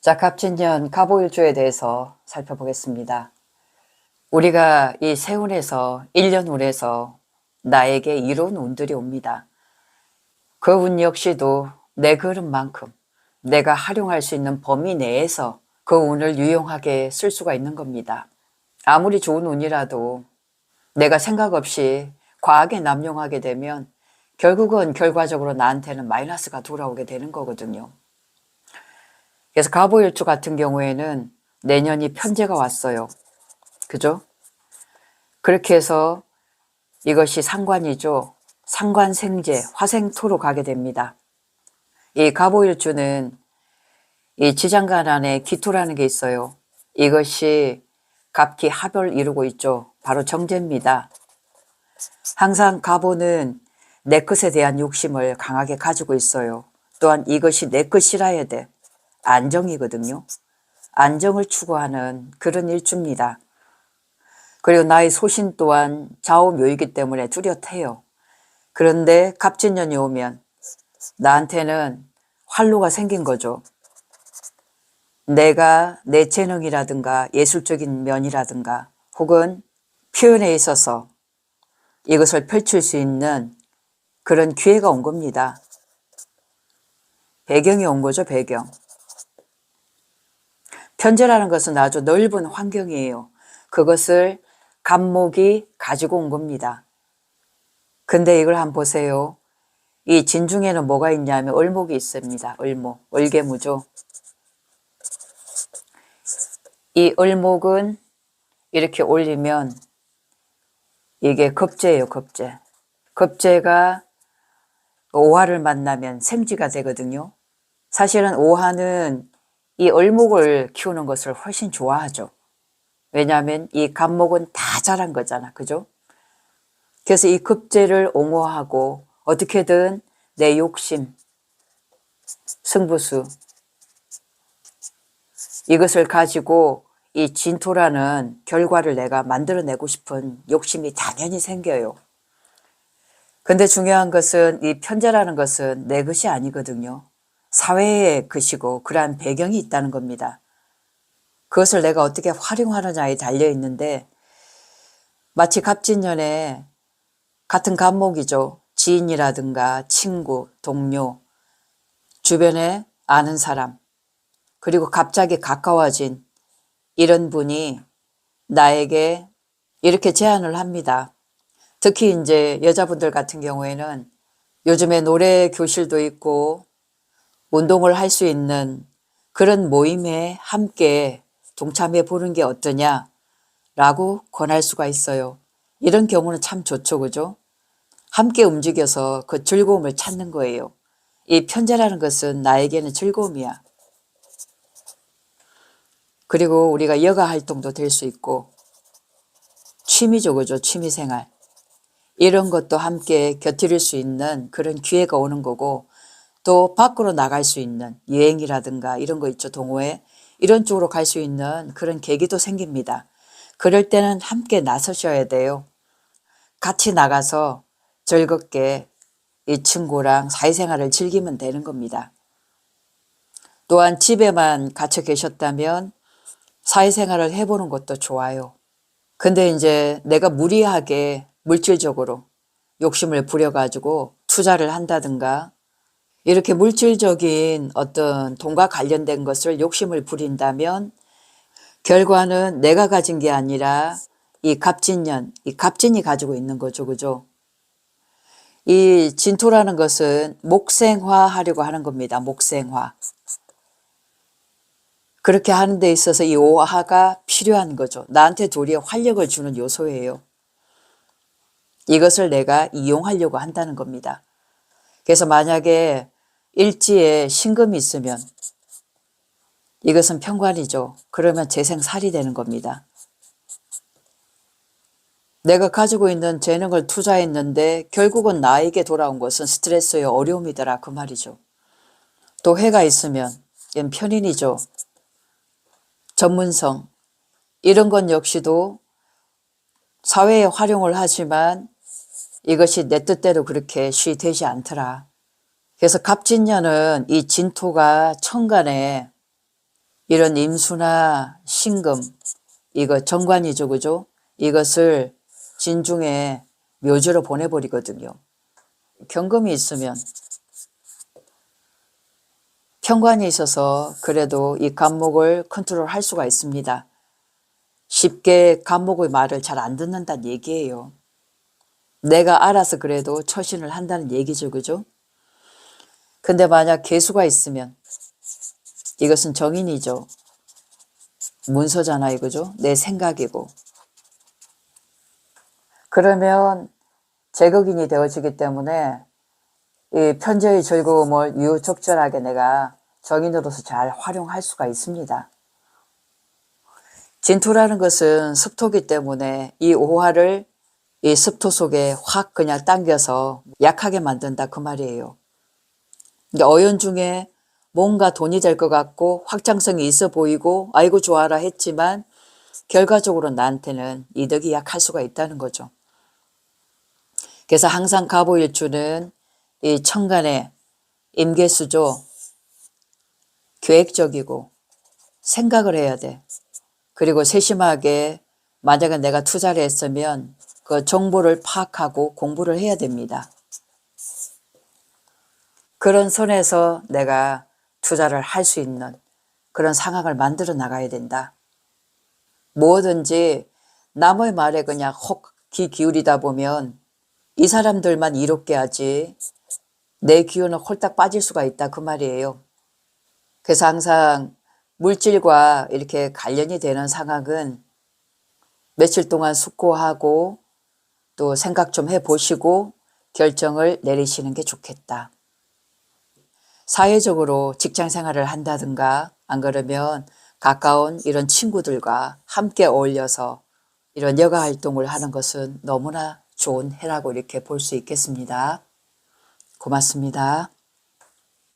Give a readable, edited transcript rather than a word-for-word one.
자, 갑진년 갑오일주에 대해서 살펴보겠습니다. 우리가 이 세운에서 1년 운에서 나에게 이로운 운들이 옵니다. 그 운 역시도 내 그릇만큼 내가 활용할 수 있는 범위 내에서 그 운을 유용하게 쓸 수가 있는 겁니다. 아무리 좋은 운이라도 내가 생각 없이 과하게 남용하게 되면 결국은 결과적으로 나한테는 마이너스가 돌아오게 되는 거거든요. 그래서 갑오일주 같은 경우에는 내년이 편제가 왔어요. 그죠? 그렇게 해서 이것이 상관이죠. 상관생재, 화생토로 가게 됩니다. 이 갑오일주는 이 지장간 안에 기토라는 게 있어요. 이것이 갑기 합을 이루고 있죠. 바로 정제입니다. 항상 갑오는 내 것에 대한 욕심을 강하게 가지고 있어요. 또한 이것이 내 것이라야 돼. 안정이거든요. 안정을 추구하는 그런 일주입니다. 그리고 나의 소신 또한 좌우묘이기 때문에 뚜렷해요. 그런데 갑진년이 오면 나한테는 활로가 생긴 거죠. 내가 내 재능이라든가 예술적인 면이라든가 혹은 표현에 있어서 이것을 펼칠 수 있는 그런 기회가 온 겁니다. 배경이 온 거죠, 배경. 편제라는 것은 아주 넓은 환경이에요. 그것을 갑목이 가지고 온 겁니다. 근데 이걸 한번 보세요. 이 진중에는 뭐가 있냐면 을목이 있습니다. 을목, 을개무죠. 이 을목은 이렇게 올리면 이게 겁재예요, 겁재. 겁재가 오화를 만나면 생지가 되거든요. 사실은 오화는 이 을목을 키우는 것을 훨씬 좋아하죠. 왜냐하면 이 갑목은 다 자란 거잖아. 그죠? 그래서 이 급제를 옹호하고 어떻게든 내 욕심, 승부수 이것을 가지고 이 진토라는 결과를 내가 만들어내고 싶은 욕심이 당연히 생겨요. 근데 중요한 것은 이 편제라는 것은 내 것이 아니거든요. 사회의 것이고 그러한 배경이 있다는 겁니다. 그것을 내가 어떻게 활용하느냐에 달려 있는데 마치 갑진년에 같은 갑목이죠. 지인이라든가 친구, 동료, 주변에 아는 사람, 그리고 갑자기 가까워진 이런 분이 나에게 이렇게 제안을 합니다. 특히 이제 여자분들 같은 경우에는 요즘에 노래 교실도 있고 운동을 할 수 있는 그런 모임에 함께 동참해 보는 게 어떠냐라고 권할 수가 있어요. 이런 경우는 참 좋죠, 그죠? 함께 움직여서 그 즐거움을 찾는 거예요. 이 편제라는 것은 나에게는 즐거움이야. 그리고 우리가 여가 활동도 될 수 있고 취미죠, 그죠? 취미생활. 이런 것도 함께 곁들일 수 있는 그런 기회가 오는 거고 또 밖으로 나갈 수 있는 여행이라든가 이런 거 있죠, 동호회. 이런 쪽으로 갈 수 있는 그런 계기도 생깁니다. 그럴 때는 함께 나서셔야 돼요. 같이 나가서 즐겁게 이 친구랑 사회생활을 즐기면 되는 겁니다. 또한 집에만 갇혀 계셨다면 사회생활을 해보는 것도 좋아요. 근데 이제 내가 무리하게 물질적으로 욕심을 부려가지고 투자를 한다든가 이렇게 물질적인 어떤 돈과 관련된 것을 욕심을 부린다면 결과는 내가 가진 게 아니라 이 갑진년, 이 갑진이 가지고 있는 거죠. 그죠? 이 진토라는 것은 목생화 하려고 하는 겁니다. 목생화. 그렇게 하는 데 있어서 이 오화가 필요한 거죠. 나한테 도리어 활력을 주는 요소예요. 이것을 내가 이용하려고 한다는 겁니다. 그래서 만약에 일지에 신금이 있으면 이것은 편관이죠. 그러면 재생살이 되는 겁니다. 내가 가지고 있는 재능을 투자했는데 결국은 나에게 돌아온 것은 스트레스의 어려움이더라 그 말이죠. 또 해가 있으면 이건 편인이죠. 전문성 이런 건 역시도 사회에 활용을 하지만 이것이 내 뜻대로 그렇게 되지 않더라. 그래서 갑진년은 이 진토가 천간에 이런 임수나 신금, 이거 정관이죠, 그죠? 이것을 진중에 묘지로 보내버리거든요. 경금이 있으면 편관이 있어서 그래도 이 간목을 컨트롤 할 수가 있습니다. 쉽게 간목의 말을 잘 안 듣는다는 얘기예요. 내가 알아서 그래도 처신을 한다는 얘기죠, 그죠? 근데 만약 개수가 있으면 이것은 정인이죠. 문서잖아요, 그죠? 내 생각이고. 그러면 제거인이 되어지기 때문에 이 편재의 즐거움을 유유적절하게 내가 정인으로서 잘 활용할 수가 있습니다. 진토라는 것은 습토기 때문에 이 오화를 이 습토 속에 확 그냥 당겨서 약하게 만든다 그 말이에요. 그러니까 어연 중에 뭔가 돈이 될 것 같고 확장성이 있어 보이고 아이고 좋아라 했지만 결과적으로 나한테는 이득이 약할 수가 있다는 거죠. 그래서 항상 갑오일주는 이 천간의 임계수죠. 계획적이고 생각을 해야 돼. 그리고 세심하게 만약에 내가 투자를 했으면 그 정보를 파악하고 공부를 해야 됩니다. 그런 선에서 내가 투자를 할 수 있는 그런 상황을 만들어 나가야 된다. 뭐든지 남의 말에 그냥 혹 귀 기울이다 보면 이 사람들만 이롭게 하지 내 기운은 홀딱 빠질 수가 있다 그 말이에요. 그래서 항상 물질과 이렇게 관련이 되는 상황은 며칠 동안 숙고하고 또 생각 좀 해보시고 결정을 내리시는 게 좋겠다. 사회적으로 직장 생활을 한다든가 안 그러면 가까운 이런 친구들과 함께 어울려서 이런 여가 활동을 하는 것은 너무나 좋은 해라고 이렇게 볼 수 있겠습니다. 고맙습니다.